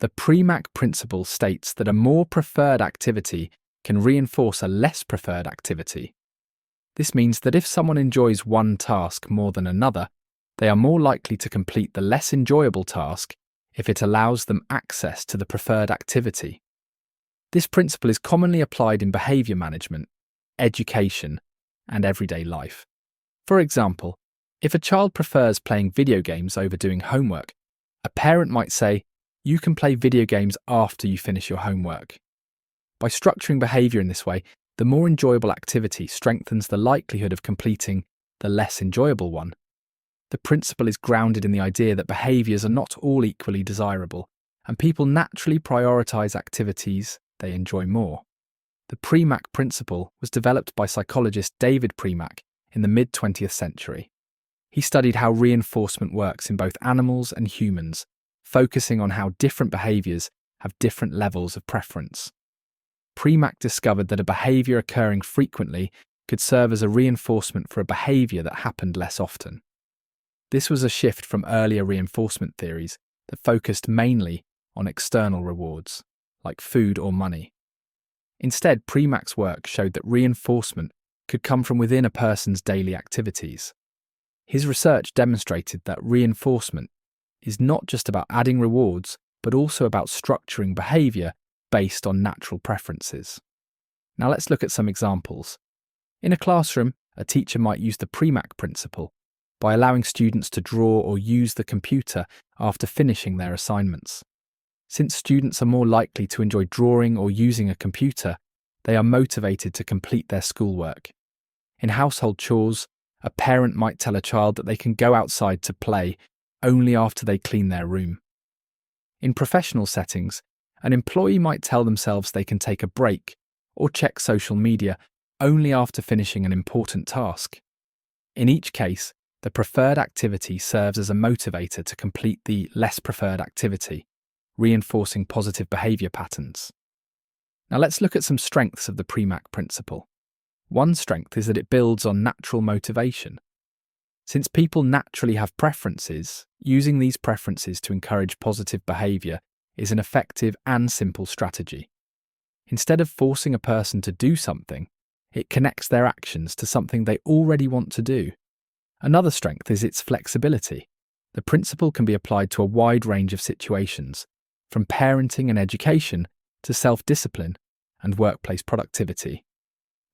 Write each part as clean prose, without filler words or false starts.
The Premack Principle states that a more preferred activity can reinforce a less preferred activity. This means that if someone enjoys one task more than another, they are more likely to complete the less enjoyable task if it allows them access to the preferred activity. This principle is commonly applied in behavior management, education, and everyday life. For example, if a child prefers playing video games over doing homework, a parent might say, "You can play video games after you finish your homework." By structuring behavior in this way, the more enjoyable activity strengthens the likelihood of completing the less enjoyable one. The principle is grounded in the idea that behaviors are not all equally desirable, and people naturally prioritize activities they enjoy more. The Premack Principle was developed by psychologist David Premack in the mid-20th century. He studied how reinforcement works in both animals and humans, focusing on how different behaviors have different levels of preference. Premack discovered that a behavior occurring frequently could serve as a reinforcement for a behavior that happened less often. This was a shift from earlier reinforcement theories that focused mainly on external rewards, like food or money. Instead, Premack's work showed that reinforcement could come from within a person's daily activities. His research demonstrated that reinforcement is not just about adding rewards, but also about structuring behavior based on natural preferences. Now let's look at some examples. In a classroom, a teacher might use the Premack Principle by allowing students to draw or use the computer after finishing their assignments. Since students are more likely to enjoy drawing or using a computer, they are motivated to complete their schoolwork. In household chores, a parent might tell a child that they can go outside to play only after they clean their room. In professional settings, an employee might tell themselves they can take a break or check social media only after finishing an important task. In each case, the preferred activity serves as a motivator to complete the less preferred activity, reinforcing positive behavior patterns. Now let's look at some strengths of the Premack Principle. One strength is that it builds on natural motivation. Since people naturally have preferences, using these preferences to encourage positive behavior is an effective and simple strategy. Instead of forcing a person to do something, it connects their actions to something they already want to do. Another strength is its flexibility. The principle can be applied to a wide range of situations, from parenting and education to self-discipline and workplace productivity.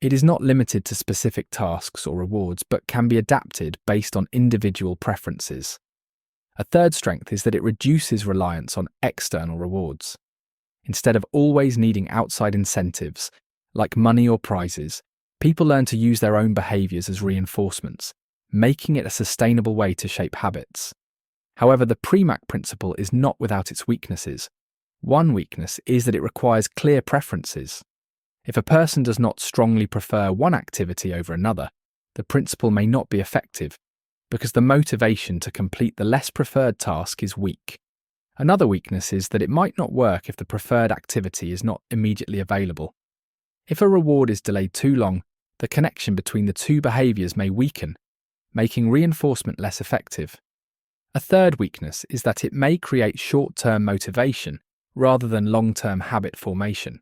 It is not limited to specific tasks or rewards, but can be adapted based on individual preferences. A third strength is that it reduces reliance on external rewards. Instead of always needing outside incentives, like money or prizes, people learn to use their own behaviors as reinforcements, making it a sustainable way to shape habits. However, the Premack Principle is not without its weaknesses. One weakness is that it requires clear preferences. If a person does not strongly prefer one activity over another, the principle may not be effective, because the motivation to complete the less preferred task is weak. Another weakness is that it might not work if the preferred activity is not immediately available. If a reward is delayed too long, the connection between the two behaviors may weaken, making reinforcement less effective. A third weakness is that it may create short-term motivation rather than long-term habit formation.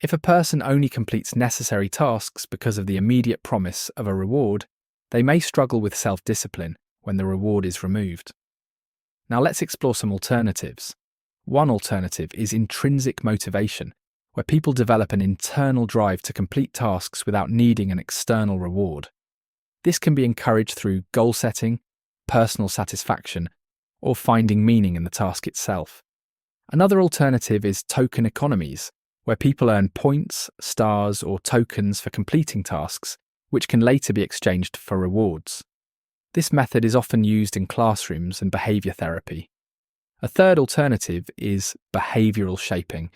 If a person only completes necessary tasks because of the immediate promise of a reward, they may struggle with self-discipline when the reward is removed. Now let's explore some alternatives. One alternative is intrinsic motivation, where people develop an internal drive to complete tasks without needing an external reward. This can be encouraged through goal setting, personal satisfaction, or finding meaning in the task itself. Another alternative is token economies, where people earn points, stars, or tokens for completing tasks, which can later be exchanged for rewards. This method is often used in classrooms and behavior therapy. A third alternative is behavioral shaping,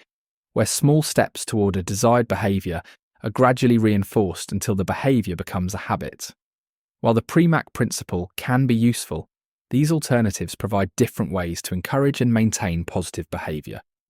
where small steps toward a desired behavior are gradually reinforced until the behavior becomes a habit. While the Premack Principle can be useful, these alternatives provide different ways to encourage and maintain positive behavior.